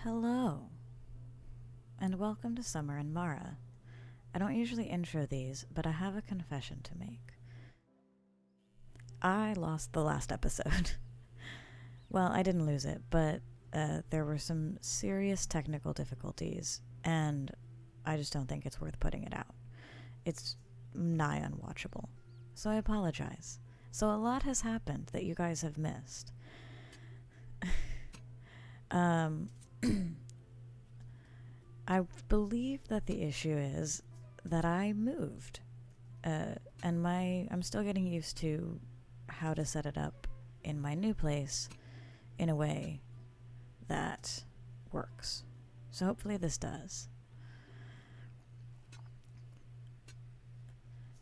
Hello, and welcome to Summer and Mara. I don't usually intro these, but I have a confession to make. I lost the last episode. Well, I didn't lose it, but there were some serious technical difficulties, and I just don't think it's worth putting it out. It's nigh unwatchable, so I apologize. So a lot has happened that you guys have missed. I believe that the issue is that I moved, and I'm still getting used to how to set it up in my new place in a way that works. So hopefully this does.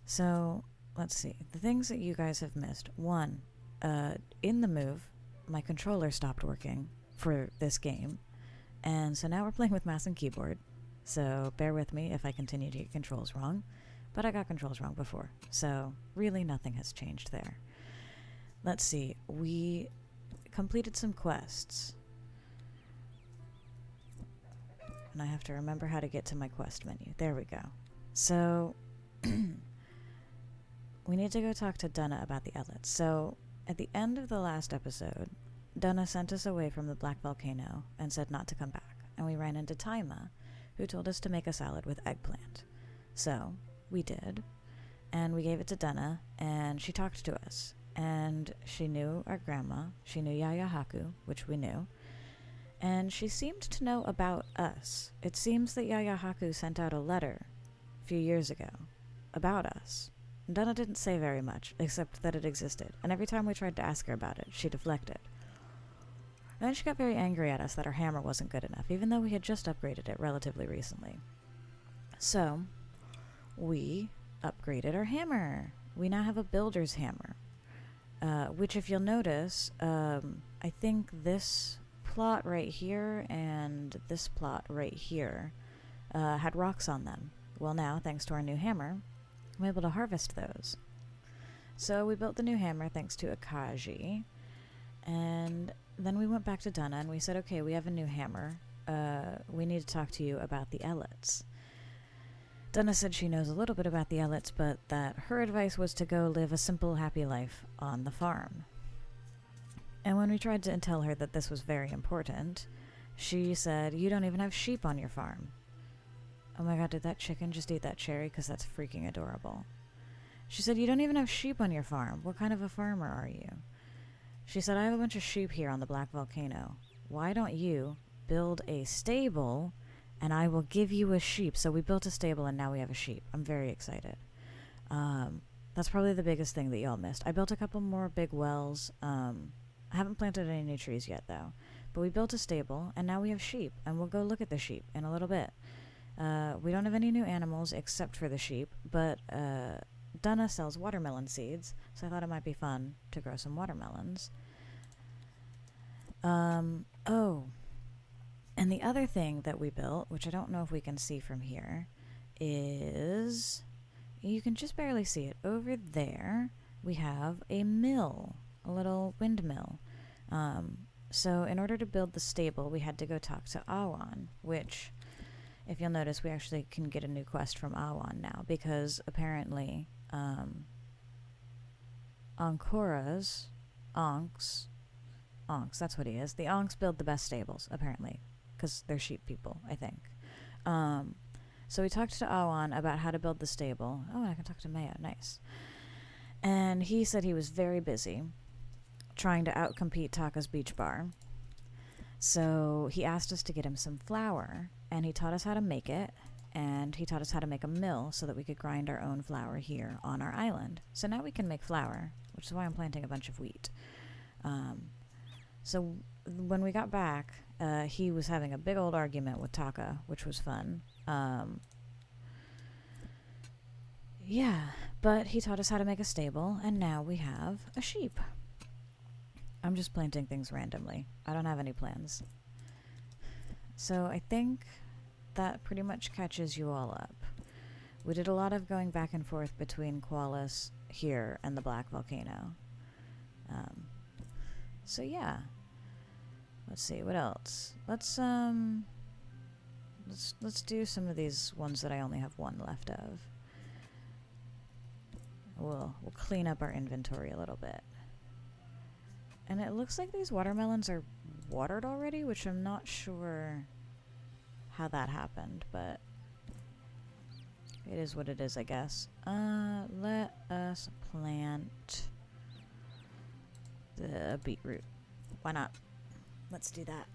So let's see, the things that you guys have missed. One, in the move, my controller stopped working for this game. And so now we're playing with mouse and keyboard. So bear with me if I continue to get controls wrong. But I got controls wrong before. So really nothing has changed there. Let's see. We completed some quests. And I have to remember how to get to my quest menu. There we go. So we need to go talk to Dunna about the outlets. So at the end of the last episode, Dunna sent us away from the Black Volcano and said not to come back, and we ran into Taima, who told us to make a salad with eggplant. So, we did, and we gave it to Dunna, and she talked to us, and she knew our grandma, she knew Yaya Haku, which we knew, and she seemed to know about us. It seems that Yaya Haku sent out a letter a few years ago about us. Dunna didn't say very much, except that it existed, and every time we tried to ask her about it, she deflected. And then she got very angry at us that our hammer wasn't good enough, even though we had just upgraded it relatively recently. So, we upgraded our hammer. We now have a builder's hammer, which if you'll notice, I think this plot right here and this plot right here had rocks on them. Well now, thanks to our new hammer, I'm able to harvest those. So we built the new hammer thanks to Akaji, and then we went back to Dunna and we said, okay, we have a new hammer. We need to talk to you about the Ellets. Dunna said she knows a little bit about the Ellets, but that her advice was to go live a simple, happy life on the farm. And when we tried to tell her that this was very important, she said, you don't even have sheep on your farm. Oh my god, did that chicken just eat that cherry? Because that's freaking adorable. She said, you don't even have sheep on your farm. What kind of a farmer are you? She said, I have a bunch of sheep here on the Black Volcano. Why don't you build a stable and I will give you a sheep? So we built a stable and now we have a sheep. I'm very excited. That's probably the biggest thing that y'all missed. I built a couple more big wells. I haven't planted any new trees yet though. But we built a stable and now we have sheep and we'll go look at the sheep in a little bit. We don't have any new animals except for the sheep, but Dunna sells watermelon seeds, so I thought it might be fun to grow some watermelons. Oh, and the other thing that we built, which I don't know if we can see from here, is, you can just barely see it. Over there, we have a mill, a little windmill. So in order to build the stable, we had to go talk to Awan, which, if you'll notice, we actually can get a new quest from Awan now, because apparently Ankora's Anks, that's what he is. The Anks build the best stables, apparently, because they're sheep people, I think. So we talked to Awan about how to build the stable. Oh, and I can talk to Mayo. Nice. And he said he was very busy trying to outcompete Taka's Beach Bar. So he asked us to get him some flour, and he taught us how to make it, and he taught us how to make a mill so that we could grind our own flour here on our island. So now we can make flour, which is why I'm planting a bunch of wheat. So when we got back, he was having a big old argument with Taka, which was fun. Yeah, but he taught us how to make a stable, and now we have a sheep. I'm just planting things randomly. I don't have any plans. So I think that pretty much catches you all up. We did a lot of going back and forth between Qualis here and the Black Volcano. So yeah. Let's see, what else? Let's do some of these ones that I only have one left of. We'll clean up our inventory a little bit. And it looks like these watermelons are watered already, which I'm not sure how that happened, but it is what it is, I guess. Let us plant the beetroot. Why not? Let's do that.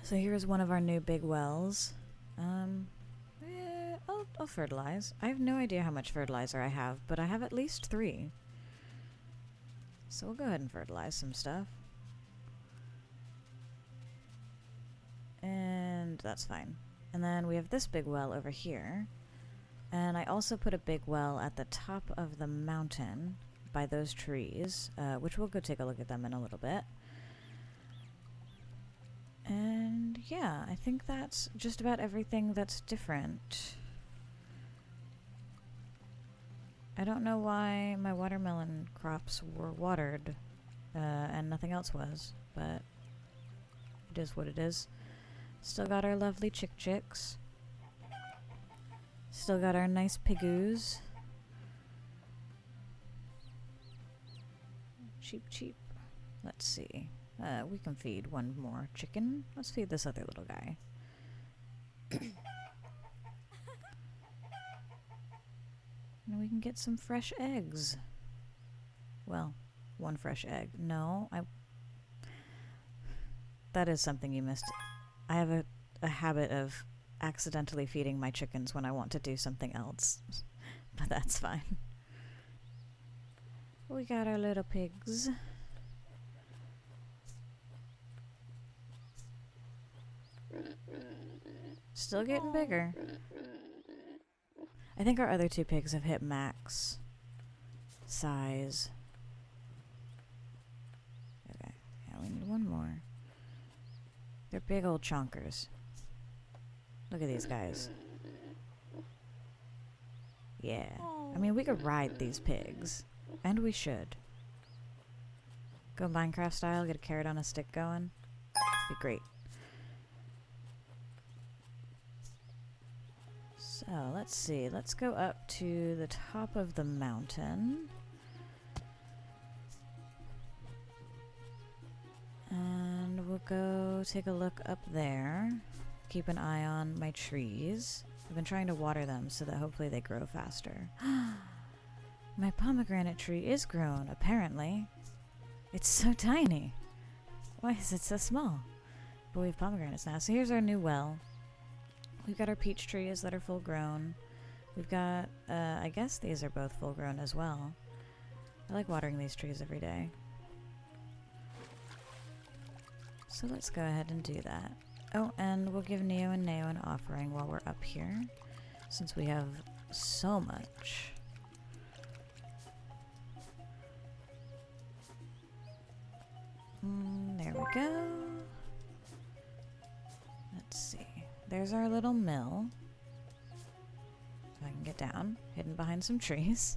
So here's one of our new big wells. I'll fertilize. I have no idea how much fertilizer I have, but I have at least 3. So we'll go ahead and fertilize some stuff. And that's fine. And then we have this big well over here. And I also put a big well at the top of the mountain by those trees, which we'll go take a look at them in a little bit. And yeah, I think that's just about everything that's different. I don't know why my watermelon crops were watered and nothing else was, but it is what it is. Still got our lovely chicks. Still got our nice pigoos. Cheap. Let's see. We can feed one more chicken. Let's feed this other little guy. And we can get some fresh eggs. Well, one fresh egg. No, that is something you missed. I have a habit of accidentally feeding my chickens when I want to do something else. But that's fine. We got our little pigs. Still getting bigger. I think our other 2 pigs have hit max size. Okay, yeah, we need one more. They're big old chonkers. Look at these guys. Yeah. I mean, we could ride these pigs. And we should. Go Minecraft style, get a carrot on a stick going. Be great. So, let's see. Let's go up to the top of the mountain. And we'll go take a look up there. Keep an eye on my trees. I've been trying to water them so that hopefully they grow faster. My pomegranate tree is grown, apparently. It's so tiny. Why is it so small? But we have pomegranates now. So here's our new well. We've got our peach trees that are full grown. We've got, I guess these are both full grown as well. I like watering these trees every day. So let's go ahead and do that. Oh, and we'll give Neo and Neo an offering while we're up here, since we have so much. There we go. Let's see. There's our little mill. If I can get down, hidden behind some trees.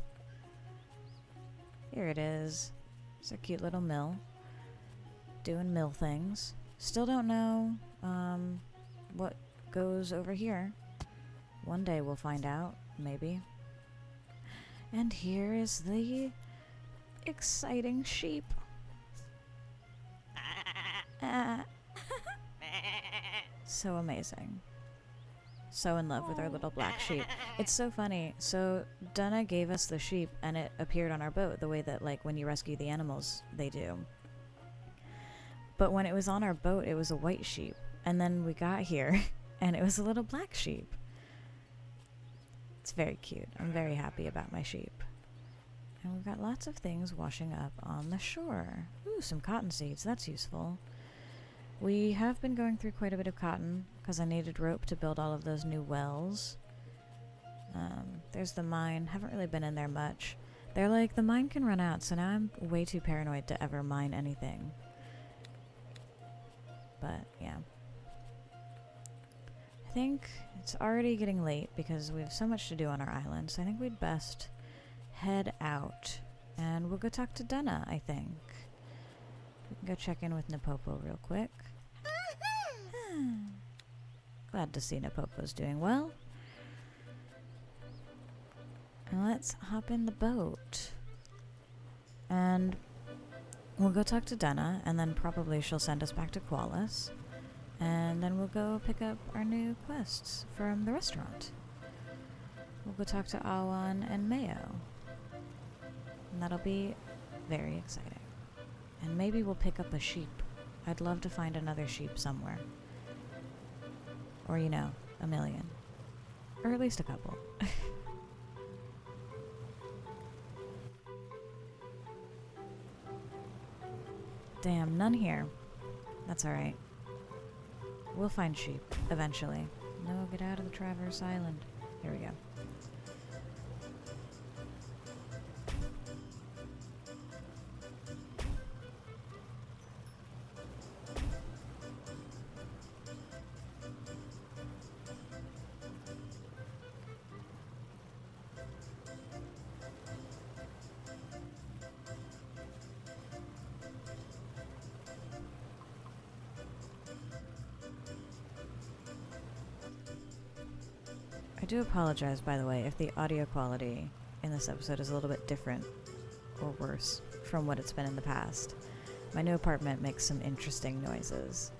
Here it is. It's a cute little mill. Doing mill things. Still don't know what goes over here. One day we'll find out, maybe. And here is the exciting sheep. So amazing. So in love with our little black sheep. It's so funny. So Dunna gave us the sheep and it appeared on our boat the way that, like, when you rescue the animals, they do. But when it was on our boat, it was a white sheep. And then we got here and it was a little black sheep. It's very cute. I'm very happy about my sheep. And we've got lots of things washing up on the shore. Ooh, some cotton seeds. That's useful. We have been going through quite a bit of cotton because I needed rope to build all of those new wells. There's the mine. Haven't really been in there much. They're like, the mine can run out, so now I'm way too paranoid to ever mine anything. But, yeah. I think it's already getting late because we have so much to do on our island, so I think we'd best head out And we'll go talk to Dunna, I think. We can go check in with Napopo real quick. Glad to see Napopo's doing well. And let's hop in the boat. And we'll go talk to Dunna, and then probably she'll send us back to Qualis. And then we'll go pick up our new quests from the restaurant. We'll go talk to Awan and Mayo. And that'll be very exciting. And maybe we'll pick up a sheep. I'd love to find another sheep somewhere. Or, you know, a million. Or at least a couple. Damn, none here. That's alright. We'll find sheep, eventually. No, get out of the Traverse Island. Here we go. I do apologize, by the way, if the audio quality in this episode is a little bit different or worse from what it's been in the past. My new apartment makes some interesting noises,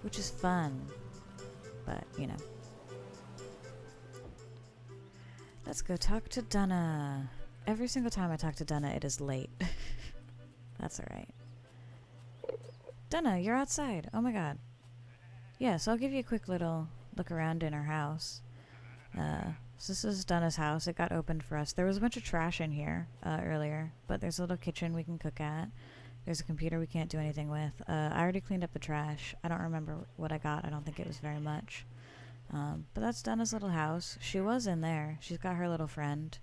which is fun, but, you know. Let's go talk to Dunna. Every single time I talk to Dunna, it is late. That's alright. Dunna, you're outside. Oh my god. Yes, I'll give you a quick little look around in our house. So this is Dunna's house. It got opened for us. There was a bunch of trash in here earlier, but there's a little kitchen we can cook at. There's a computer we can't do anything with. I already cleaned up the trash. I don't remember what I got. I don't think it was very much. But that's Dunna's little house. She was in there. She's got her little friend.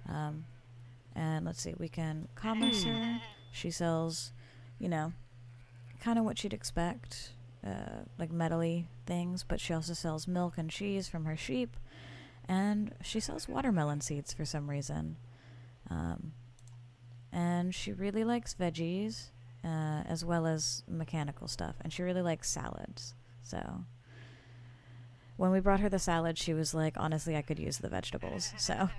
And let's see, we can commerce her. She sells, you know, kind of what you'd expect. Like metally things, but she also sells milk and cheese from her sheep, and she sells watermelon seeds for some reason. And she really likes veggies, as well as mechanical stuff, and she really likes salads. So when we brought her the salad, she was like, honestly, I could use the vegetables. So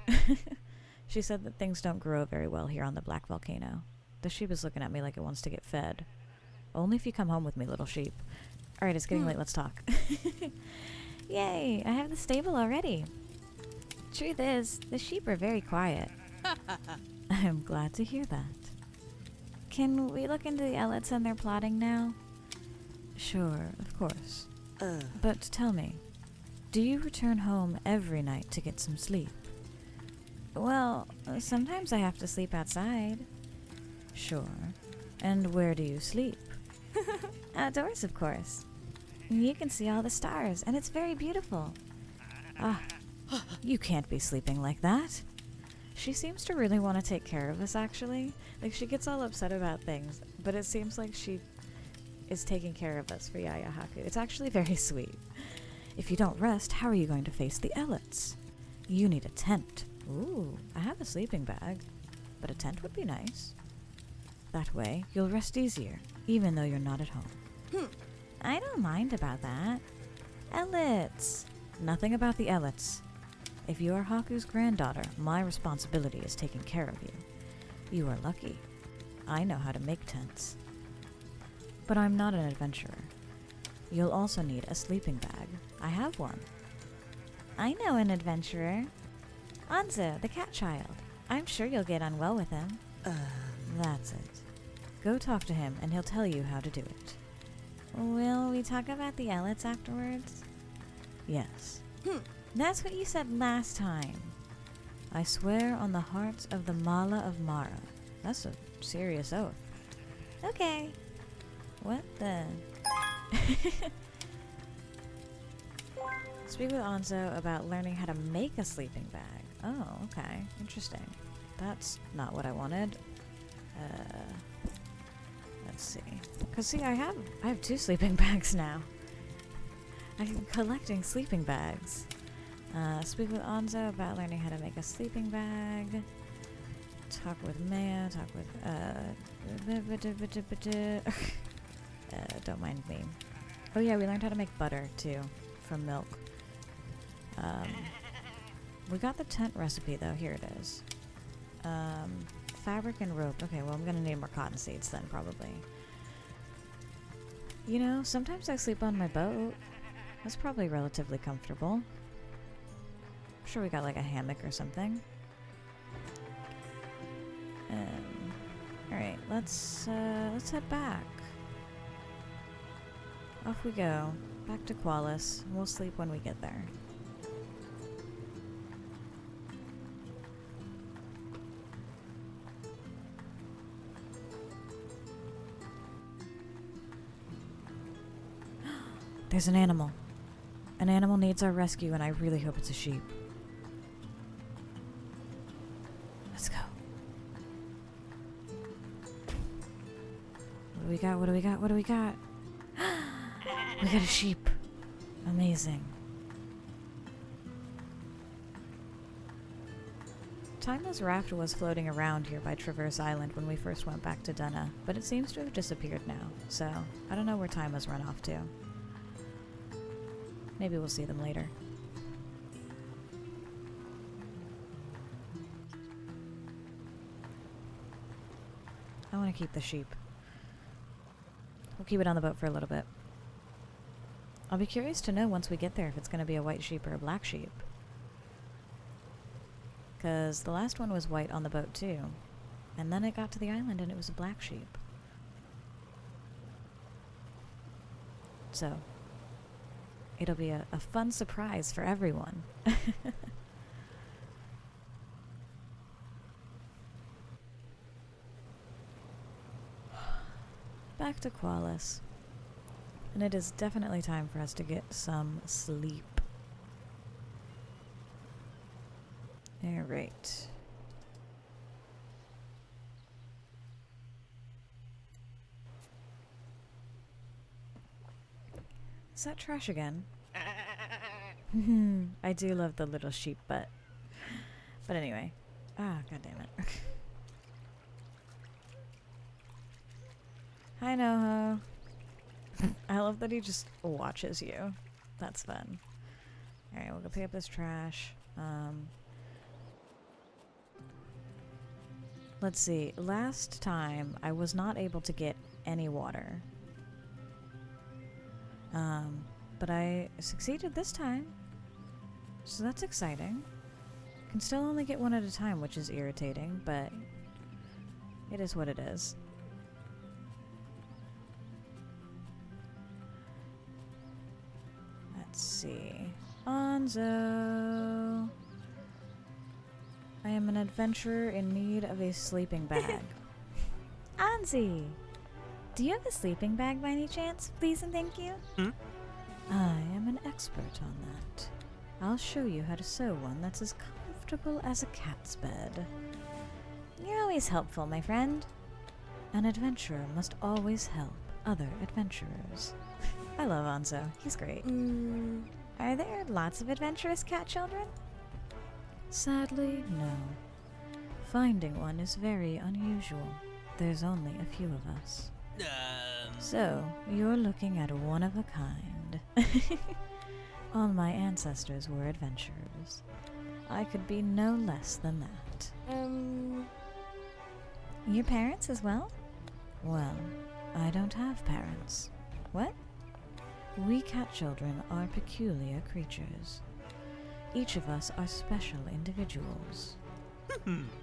she said that things don't grow very well here on the Black Volcano. The sheep is looking at me like it wants to get fed. Only if you come home with me, little sheep. Alright, it's getting late, let's talk. Yay, I have the stable already. Truth is, the sheep are very quiet. I'm glad to hear that. Can we look into the Ellets and their plotting now? Sure, of course. But tell me, do you return home every night to get some sleep? Well, sometimes I have to sleep outside. Sure. And where do you sleep? Outdoors, of course. You can see all the stars, and it's very beautiful. Ah, you can't be sleeping like that. She seems to really want to take care of us, actually. Like, she gets all upset about things, but it seems like she is taking care of us for Yaya Haku. It's actually very sweet. If you don't rest, how are you going to face the Ellets? You need a tent. Ooh, I have a sleeping bag, but a tent would be nice. That way, you'll rest easier, even though you're not at home. I don't mind about that. Ellets. Nothing about the Ellets. If you are Haku's granddaughter, my responsibility is taking care of you. You are lucky. I know how to make tents. But I'm not an adventurer. You'll also need a sleeping bag. I have one. I know an adventurer. Anzo, the cat child. I'm sure you'll get on well with him. That's it. Go talk to him, and he'll tell you how to do it. Will we talk about the Ellets afterwards? Yes. That's what you said last time. I swear on the hearts of the Mala of Mara. That's a serious oath. Okay. What the... Speak with Anzo about learning how to make a sleeping bag. Oh, okay. Interesting. That's not what I wanted. Let's see. Cause see, I have 2 sleeping bags now. I'm collecting sleeping bags. Speak with Anzo about learning how to make a sleeping bag. Talk with Maya, talk with, don't mind me. Oh yeah, we learned how to make butter, too, from milk. We got the tent recipe, though. Here it is. Fabric and rope. Okay, well, I'm gonna need more cotton seeds then, probably. You know, sometimes I sleep on my boat. That's probably relatively comfortable. I'm sure we got, like, a hammock or something. Alright, let's head back. Off we go. Back to Qualis. We'll sleep when we get there. There's an animal. An animal needs our rescue, and I really hope it's a sheep. Let's go. What do we got? What do we got? What do we got? We got a sheep. Amazing. Tima's raft was floating around here by Traverse Island when we first went back to Dunna, but it seems to have disappeared now, so I don't know where Tima's run off to. Maybe we'll see them later. I want to keep the sheep. We'll keep it on the boat for a little bit. I'll be curious to know once we get there if it's going to be a white sheep or a black sheep. Because the last one was white on the boat too. And then it got to the island and it was a black sheep. So, it'll be a fun surprise for everyone. Back to Qualis. And it is definitely time for us to get some sleep. Alright. Is that trash again? I do love the little sheep butt. But anyway. Ah, god damn it. Hi, Noho. I love that he just watches you. That's fun. Alright, we'll go pick up this trash. Let's see. Last time, I was not able to get any water. But I succeeded this time. So that's exciting. Can still only get one at a time, which is irritating, but it is what it is. Let's see. Anzo. I am an adventurer in need of a sleeping bag. Anzi! Do you have a sleeping bag by any chance? Please and thank you. I am an expert on that. I'll show you how to sew one that's as comfortable as a cat's bed. You're always helpful, my friend. An adventurer must always help other adventurers. I love Anzo. He's great. Are there lots of adventurous cat children? Sadly, no. Finding one is very unusual. There's only a few of us. So, you're looking at one of a kind. All my ancestors were adventurers. I could be no less than that. Your parents as well? Well, I don't have parents. What? We cat children are peculiar creatures. Each of us are special individuals.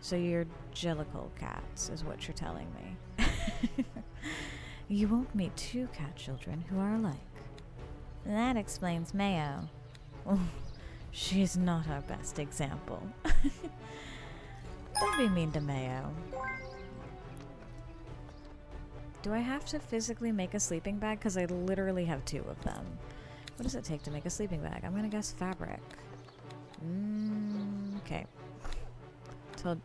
So you're jellicle cats, is what you're telling me. You won't meet two cat children who are alike. That explains Mayo. Oh, she's not our best example. Don't be mean to Mayo. Do I have to physically make a sleeping bag? Because I literally have two of them. What does it take to make a sleeping bag? I'm gonna guess fabric. Okay. Told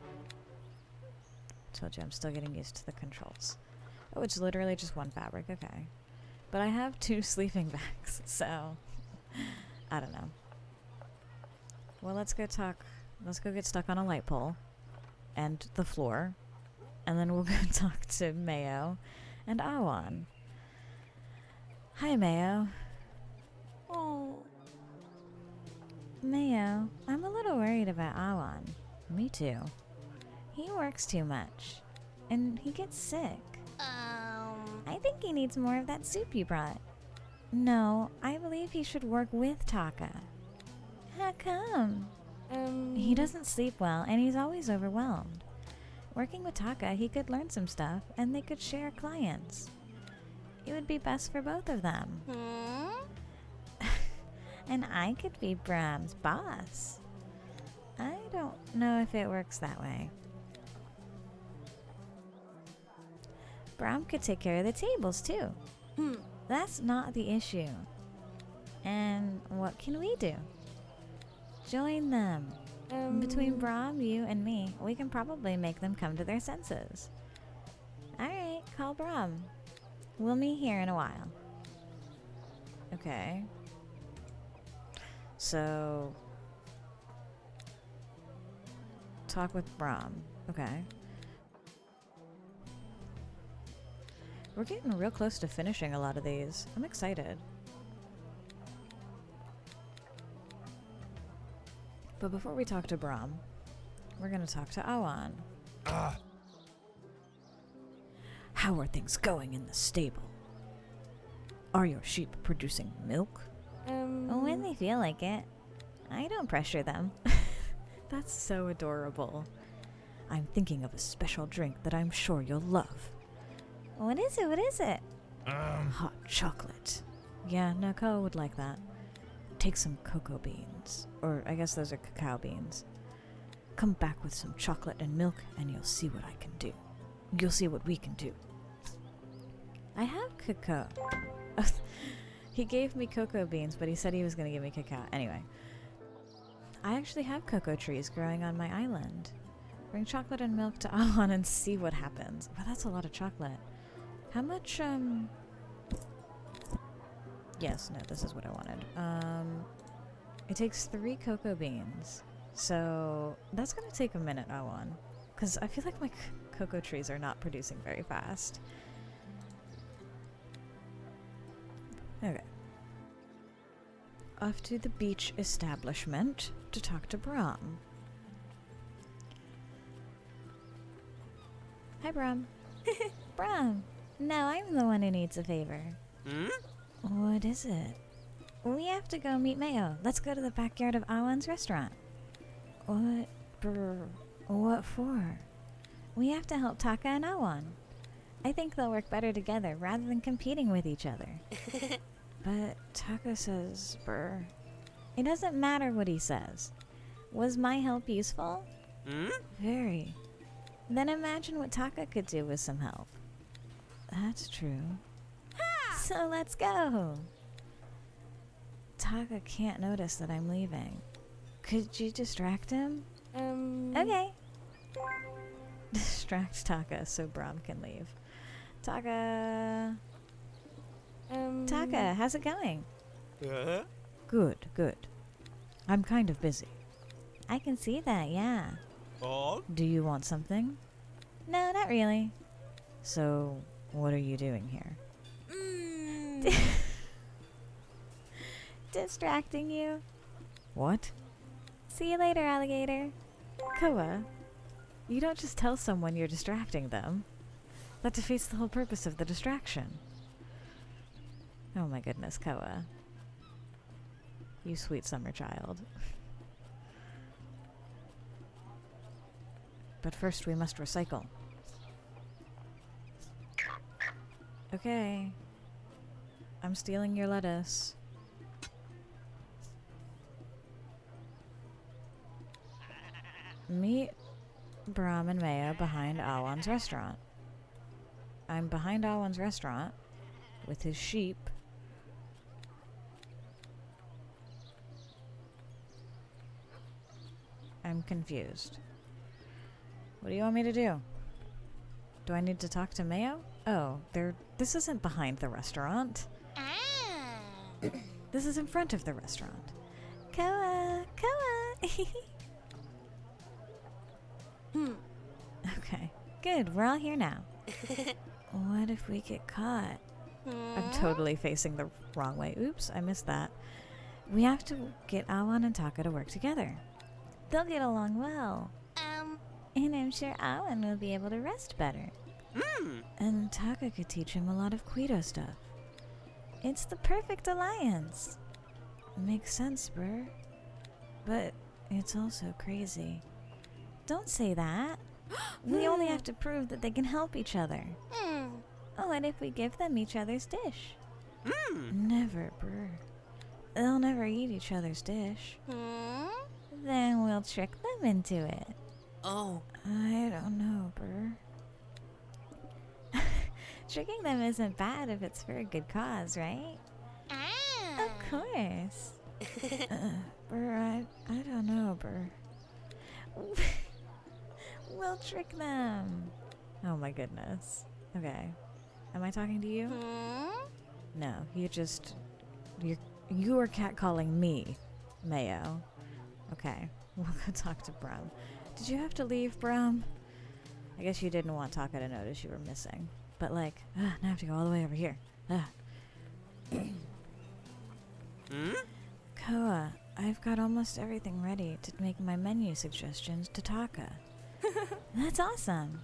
you I'm still getting used to the controls. Oh, it's literally just one fabric. Okay. But I have two sleeping bags, so I don't know. Well, let's go talk. Let's go get stuck on a light pole. and the floor, and then we'll go talk to Mayo and Awan. Hi, Mayo. Oh. Mayo, I'm a little worried about Awan. Me too. He works too much, and he gets sick. I think he needs more of that soup you brought. No, I believe he should work with Taka. How come? He doesn't sleep well, and he's always overwhelmed. Working with Taka, he could learn some stuff, and they could share clients. It would be best for both of them. And I could be Bram's boss. I don't know if it works that way. Bram could take care of the tables, too. That's not the issue. And what can we do? Join them. Between Bram, you, and me, we can probably make them come to their senses. Alright, call Bram. We'll meet here in a while. Okay. So... talk with Bram. Okay. We're getting real close to finishing a lot of these. I'm excited. But before we talk to Bram, we're going to talk to Awan. How are things going in the stable? Are your sheep producing milk? When they feel like it. I don't pressure them. That's so adorable. I'm thinking of a special drink that I'm sure you'll love. What is it? What is it? Hot chocolate. Yeah, Nicole would like that. Take some cocoa beans. Or I guess those are cacao beans. Come back with some chocolate and milk and you'll see what I can do. You'll see what we can do. I have cacao. He gave me cocoa beans, but he said he was going to give me cacao. Anyway. I actually have cocoa trees growing on my island. Bring chocolate and milk to Awan and see what happens. Well, that's a lot of chocolate. How much, Yes, no, this is what I wanted. It takes 3 cocoa beans. So, that's gonna take a minute, Awan. Because I feel like my cocoa trees are not producing very fast. Okay. Off to the beach establishment to talk to Bram. Hi, Bram. Bram, now I'm the one who needs a favor. What is it? We have to go meet Mayo. Let's go to the backyard of Awan's restaurant. What? What for? We have to help Taka and Awan. I think they'll work better together rather than competing with each other. But Taka says, It doesn't matter what he says. Was my help useful? Very. Then imagine what Taka could do with some help. That's true. So let's go. Taka can't notice that I'm leaving. Could you distract him? Okay. Distract Taka so Bram can leave. Taka... Taka, how's it going? Good, good. I'm kind of busy. I can see that, yeah. Do you want something? No, not really. So, what are you doing here? Distracting you. What? See you later, alligator. Koa, you don't just tell someone you're distracting them. That defeats the whole purpose of the distraction. Oh my goodness, Koa. You sweet summer child. But first we must recycle. Okay. I'm stealing your lettuce. Meet Bram and Mayo behind Awan's restaurant. I'm behind Awan's restaurant with his sheep. I'm confused. What do you want me to do? Do I need to talk to Mayo? Oh, this isn't behind the restaurant. This is in front of the restaurant. Koa! Koa! Good, we're all here now. What if we get caught? I'm totally facing the wrong way. Oops, I missed that. We have to get Awan and Taka to work together. They'll get along well. And I'm sure Awan will be able to rest better. And Taka could teach him a lot of Guido stuff. It's the perfect alliance. Makes sense, Burr. But it's also crazy. Don't say that. We only have to prove that they can help each other. Oh, and if we give them each other's dish? Never, Burr. They'll never eat each other's dish. Then we'll trick them into it. Oh. I don't know, Burr. Tricking them isn't bad if it's for a good cause, right? Of course. Burr, I don't know, Burr. We'll trick them. Oh my goodness. Okay. Am I talking to you? No, you are catcalling me, Mayo. Okay, we'll go talk to Brum. Did you have to leave, Brum? I guess you didn't want Taka to notice you were missing. But like, now I have to go all the way over here. Koa, I've got almost everything ready to make my menu suggestions to Taka. That's awesome.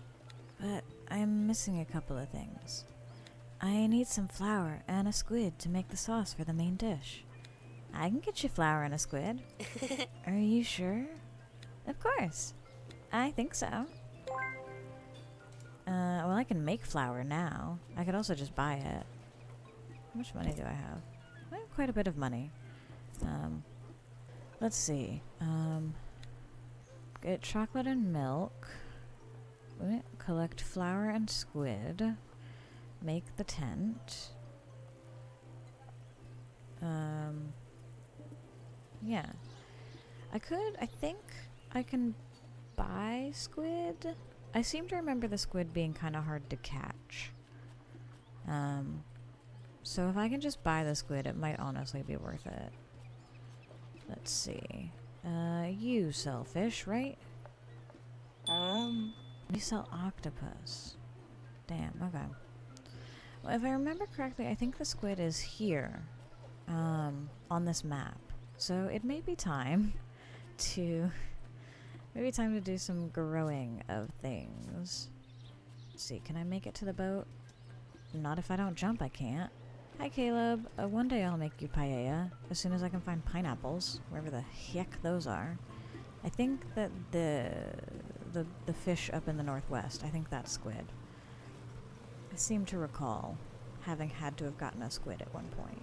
But I'm missing a couple of things. I need some flour and a squid to make the sauce for the main dish. I can get you flour and a squid. Are you sure? Of course. I think so. Well, I can make flour now. I could also just buy it. How much money do I have? I have quite a bit of money. Let's see. Get chocolate and milk. Collect flour and squid. Make the tent. Yeah. I think I can buy squid. I seem to remember the squid being kind of hard to catch. So if I can just buy the squid, it might honestly be worth it. Let's see. You sell fish, right? You sell octopus. Damn, okay. Well, if I remember correctly, I think the squid is here, on this map. So it may be time to do some growing of things. Let's see, can I make it to the boat? Not if I don't jump, I can't. Hi, Caleb. One day I'll make you paella, as soon as I can find pineapples, wherever the heck those are. I think that the fish up in the northwest, I think that's squid. I seem to recall having had to have gotten a squid at one point.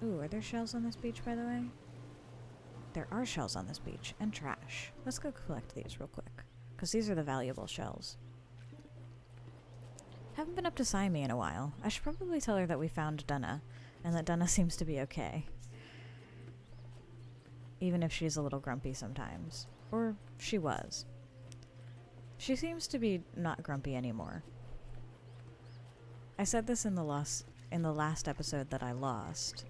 Ooh, are there shells on this beach, by the way? There are shells on this beach, and trash. Let's go collect these real quick, because these are the valuable shells. Haven't been up to Siamese in a while. I should probably tell her that we found Dunna, and that Dunna seems to be okay. Even if she's a little grumpy sometimes. Or she was. She seems to be not grumpy anymore. I said this in the last episode that I lost,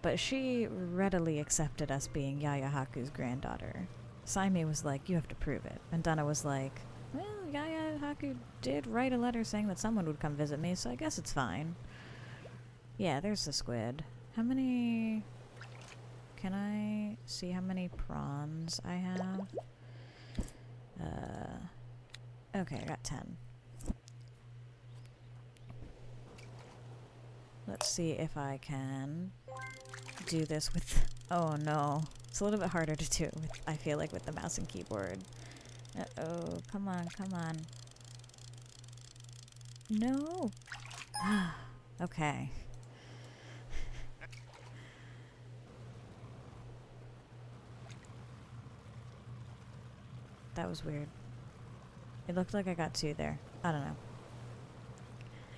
but she readily accepted us being Yaya Haku's granddaughter. Saimi was like, you have to prove it. And Dunna was like, well, Yaya Haku did write a letter saying that someone would come visit me, so I guess it's fine. Yeah, there's the squid. How many... Can I see how many prawns I have? Okay, I got 10. Let's see if I can do this with... Oh no. It's a little bit harder to do, I feel like, with the mouse and keyboard. Uh-oh. Come on, come on. No! Okay. That was weird. It looked like I got 2 there. I don't know.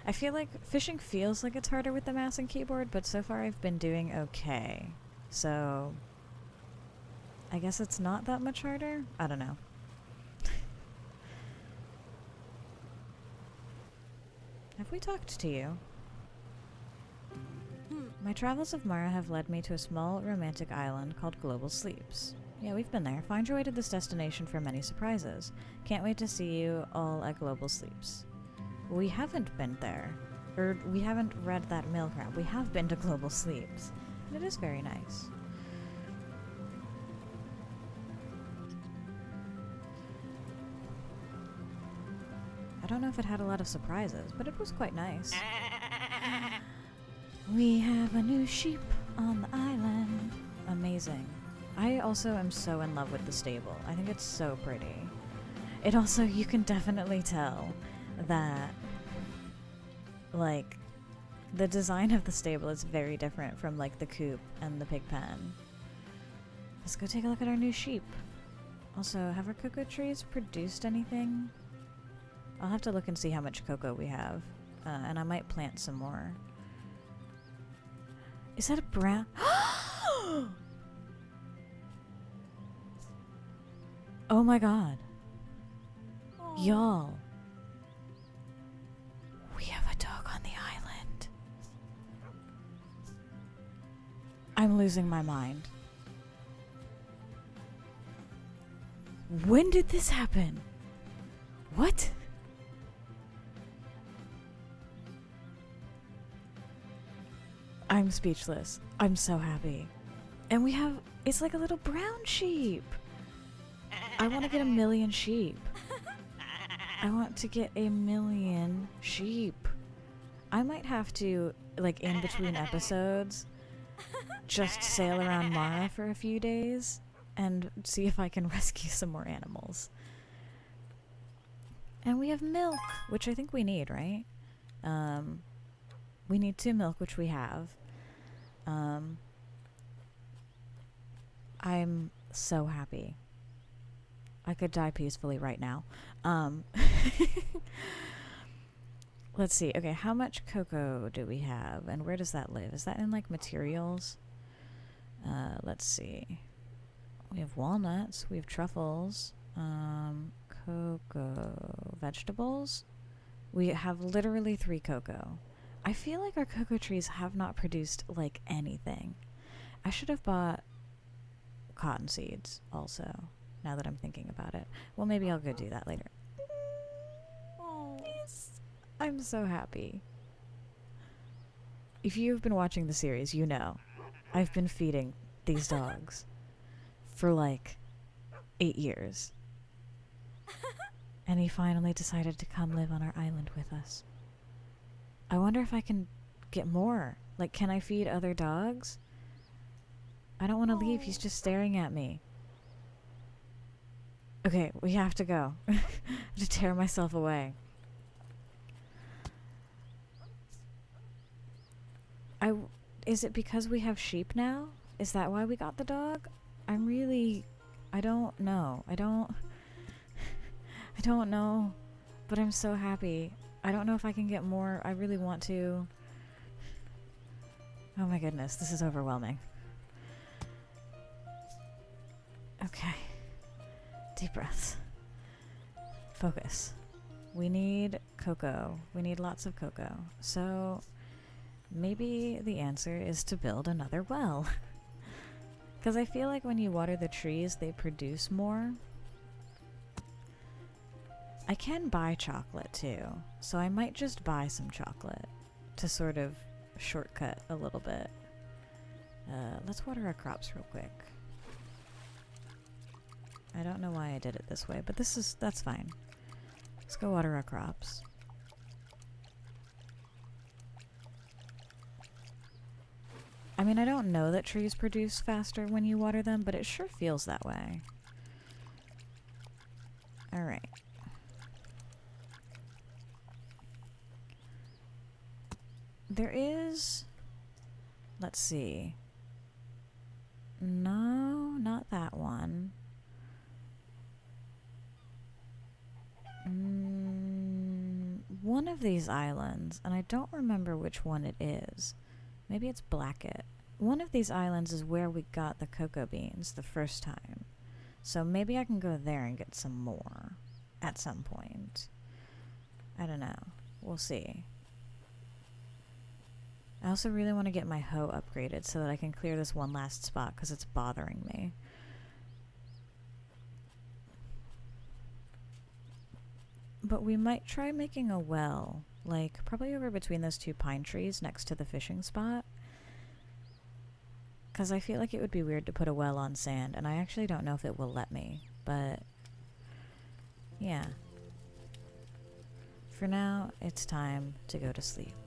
I feel like fishing feels like it's harder with the mouse and keyboard, but so far I've been doing okay. So I guess it's not that much harder? I don't know. Have we talked to you? My travels of Mara have led me to a small romantic island called Global Sleeps. Yeah, we've been there. Find your way to this destination for many surprises. Can't wait to see you all at Global Sleeps. We haven't been there. Or we haven't read that mail crap. We have been to Global Sleeps. And it is very nice. I don't know if it had a lot of surprises, but it was quite nice. We have a new sheep on the island. Amazing. I also am so in love with the stable. I think it's so pretty. It also, you can definitely tell that, like, the design of the stable is very different from, like, the coop and the pig pen. Let's go take a look at our new sheep. Also, have our cocoa trees produced anything? I'll have to look and see how much cocoa we have. And I might plant some more. Is that a brown? Oh my god. Y'all. We have a dog on the island. I'm losing my mind. When did this happen? What? I'm speechless. I'm so happy. And we have, it's like a little brown sheep. I want to get 1,000,000 sheep. I want to get 1,000,000 sheep. I might have to, like, in between episodes, just sail around Mara for a few days and see if I can rescue some more animals. And we have milk, which I think we need, right? We need 2 milk, which we have. I'm so happy. I could die peacefully right now. Let's see. Okay, how much cocoa do we have? And where does that live? Is that in, like, materials? Let's see. We have walnuts. We have truffles. Cocoa. Vegetables. We have literally 3 cocoa. I feel like our cocoa trees have not produced, like, anything. I should have bought cotton seeds also, now that I'm thinking about it. Well, maybe I'll go do that later. Yes. I'm so happy. If you've been watching the series, you know I've been feeding these dogs for, like, 8 years. And he finally decided to come live on our island with us. I wonder if I can get more. Like, can I feed other dogs? I don't want to leave. He's just staring at me. Okay, we have to go. I have to tear myself away. Is it because we have sheep now? Is that why we got the dog? I don't know. I don't know. But I'm so happy. I don't know if I can get more. I really want to. Oh my goodness, this is overwhelming. Okay. Deep breaths. Focus. We need cocoa. We need lots of cocoa. So maybe the answer is to build another well. Because I feel like when you water the trees, they produce more. I can buy chocolate too, so I might just buy some chocolate to sort of shortcut a little bit. Let's water our crops real quick. I don't know why I did it this way, but that's fine. Let's go water our crops. I mean, I don't know that trees produce faster when you water them, but it sure feels that way. Alright. There is... Let's see. No, not that one. One of these islands, and I don't remember which one it is. Maybe it's Blackett. One of these islands is where we got the cocoa beans the first time. So maybe I can go there and get some more at some point. I don't know. We'll see. I also really want to get my hoe upgraded so that I can clear this one last spot because it's bothering me. But we might try making a well, like probably over between those two pine trees next to the fishing spot. Because I feel like it would be weird to put a well on sand, and I actually don't know if it will let me. But yeah. For now, it's time to go to sleep.